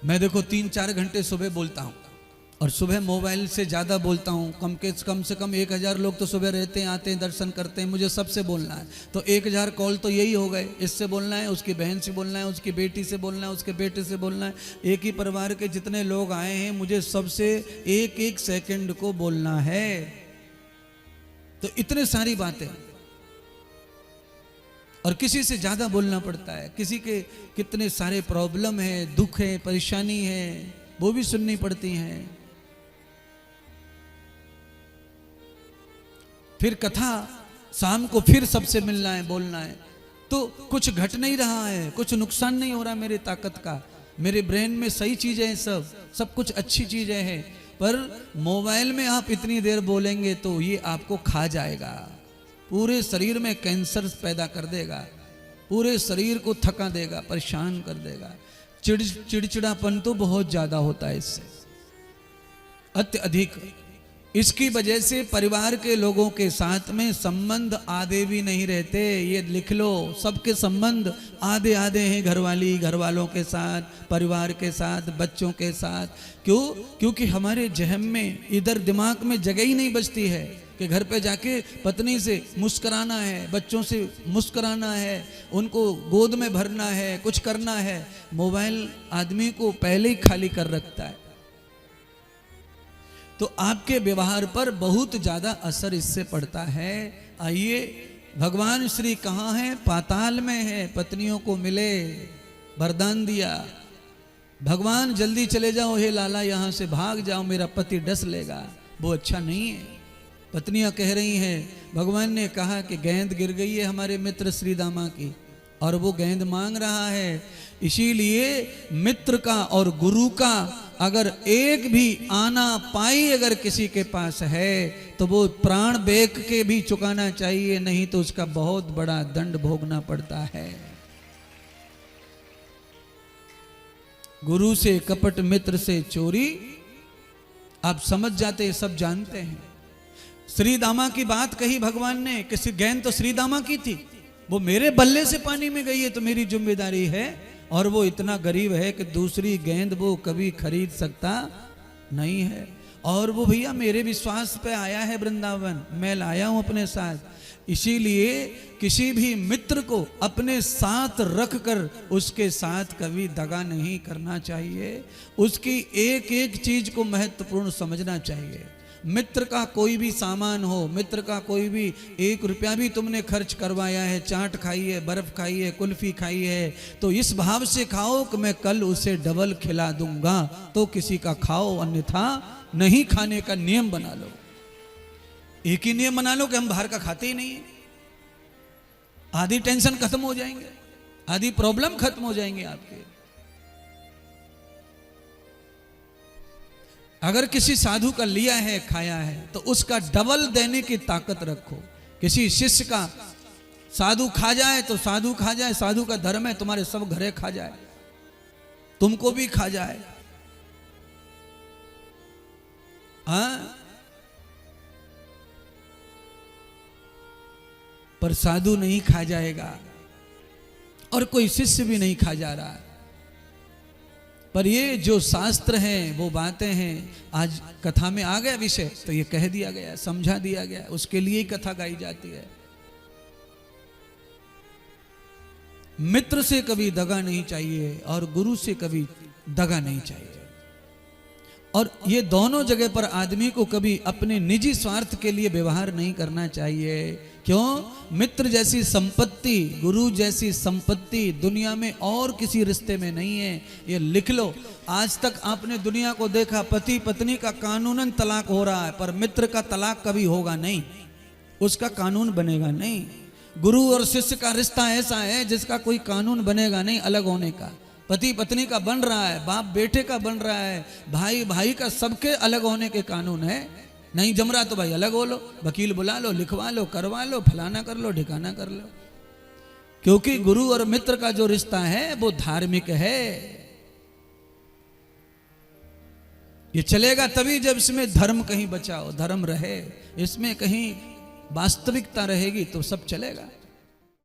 मैं देखो 3-4 घंटे सुबह बोलता हूँ और सुबह मोबाइल से ज़्यादा बोलता हूँ। कम से कम 1000 लोग तो सुबह रहते हैं, आते हैं, दर्शन करते हैं। मुझे सबसे बोलना है तो 1000 कॉल तो यही हो गए। इससे बोलना है, उसकी बहन से बोलना है, उसकी बेटी से बोलना है, उसके बेटे से बोलना है। एक ही परिवार के जितने लोग आए हैं मुझे सबसे एक सेकंड को बोलना है। तो इतने सारी बातें और किसी से ज़्यादा बोलना पड़ता है। किसी के कितने सारे प्रॉब्लम है, दुख है, परेशानी है, वो भी सुननी पड़ती हैं। फिर कथा शाम को फिर सबसे मिलना है, बोलना है। तो कुछ घट नहीं रहा है, कुछ नुकसान नहीं हो रहा मेरी ताकत का। मेरे ब्रेन में सही चीज़ें हैं, सब कुछ अच्छी चीज़ें हैं। पर मोबाइल में आप इतनी देर बोलेंगे तो ये आपको खा जाएगा। पूरे शरीर में कैंसर पैदा कर देगा, पूरे शरीर को थका देगा, परेशान कर देगा। चिड़चिड़ापन तो बहुत ज़्यादा होता है इससे, अत्यधिक। इसकी वजह से परिवार के लोगों के साथ में संबंध आधे भी नहीं रहते। ये लिख लो, सबके संबंध आधे आधे हैं। घरवाली, घर वालों के साथ, परिवार के साथ, बच्चों के साथ। क्यों? क्योंकि हमारे जहन में इधर दिमाग में जगह ही नहीं बचती है कि घर पे जाके पत्नी से मुस्कुराना है, बच्चों से मुस्कुराना है, उनको गोद में भरना है, कुछ करना है। मोबाइल आदमी को पहले ही खाली कर रखता है। तो आपके व्यवहार पर बहुत ज़्यादा असर इससे पड़ता है। आइए, भगवान श्री कहाँ हैं? पाताल में है। पत्नियों को मिले, वरदान दिया, भगवान जल्दी चले जाओ, हे लाला यहाँ से भाग जाओ, मेरा पति डस लेगा। वो अच्छा नहीं है। पत्नियां कह रही हैं, भगवान ने कहा कि गेंद गिर गई है हमारे मित्र श्री दामा की और वो गेंद मांग रहा है। इसीलिए मित्र का और गुरु का अगर एक भी आना पाई अगर किसी के पास है तो वो प्राण बेच के भी चुकाना चाहिए, नहीं तो उसका बहुत बड़ा दंड भोगना पड़ता है। गुरु से कपट, मित्र से चोरी। आप समझ जाते हैं, सब जानते हैं। श्री दामा की बात कही भगवान ने कि गेंद तो श्री दामा की थी, वो मेरे बल्ले से पानी में गई है तो मेरी जिम्मेदारी है। और वो इतना गरीब है कि दूसरी गेंद वो कभी खरीद सकता नहीं है। और वो भैया मेरे विश्वास पे आया है वृंदावन, मैं लाया हूं अपने साथ। इसीलिए किसी भी मित्र को अपने साथ रखकर उसके साथ कभी दगा नहीं करना चाहिए। उसकी एक एक चीज को महत्वपूर्ण समझना चाहिए। मित्र का कोई भी सामान हो, मित्र का कोई भी 1 रुपया भी तुमने खर्च करवाया है, चाट खाई है, बर्फ खाई है, कुल्फी खाई है, तो इस भाव से खाओ कि मैं कल उसे डबल खिला दूंगा। तो किसी का खाओ, अन्यथा नहीं खाने का नियम बना लो। एक ही नियम बना लो कि हम बाहर का खाते ही नहीं है। आधी टेंशन खत्म हो जाएंगे, आधी प्रॉब्लम खत्म हो जाएंगे आपके। अगर किसी साधु का लिया है, खाया है, तो उसका डबल देने की ताकत रखो। किसी शिष्य का साधु खा जाए तो साधु खा जाए, साधु का धर्म है तुम्हारे सब घरे खा जाए, तुमको भी खा जाए। हाँ, पर साधु नहीं खा जाएगा और कोई शिष्य भी नहीं खा जा रहा। पर ये जो शास्त्र हैं, वो बातें हैं, आज कथा में आ गया विषय तो ये कह दिया गया, समझा दिया गया, उसके लिए ही कथा गाई जाती है। मित्र से कभी दगा नहीं चाहिए और गुरु से कभी दगा नहीं चाहिए। और ये दोनों जगह पर आदमी को कभी अपने निजी स्वार्थ के लिए व्यवहार नहीं करना चाहिए। क्यों? मित्र जैसी संपत्ति, गुरु जैसी संपत्ति दुनिया में और किसी रिश्ते में नहीं है। ये लिख लो। आज तक आपने दुनिया को देखा, पति पत्नी का कानूनन तलाक हो रहा है, पर मित्र का तलाक कभी होगा नहीं, उसका कानून बनेगा नहीं। गुरु और शिष्य का रिश्ता ऐसा है जिसका कोई कानून बनेगा नहीं अलग होने का। पति पत्नी का बन रहा है, बाप बेटे का बन रहा है, भाई भाई का, सबके अलग होने के कानून है। नहीं जम रहा तो भाई अलग हो लो, वकील बुला लो, लिखवा लो, करवा लो, फलाना कर लो, ठिकाना कर लो। क्योंकि गुरु और मित्र का जो रिश्ता है वो धार्मिक है। ये चलेगा तभी जब इसमें धर्म कहीं बचा हो, धर्म रहे, इसमें कहीं वास्तविकता रहेगी तो सब चलेगा।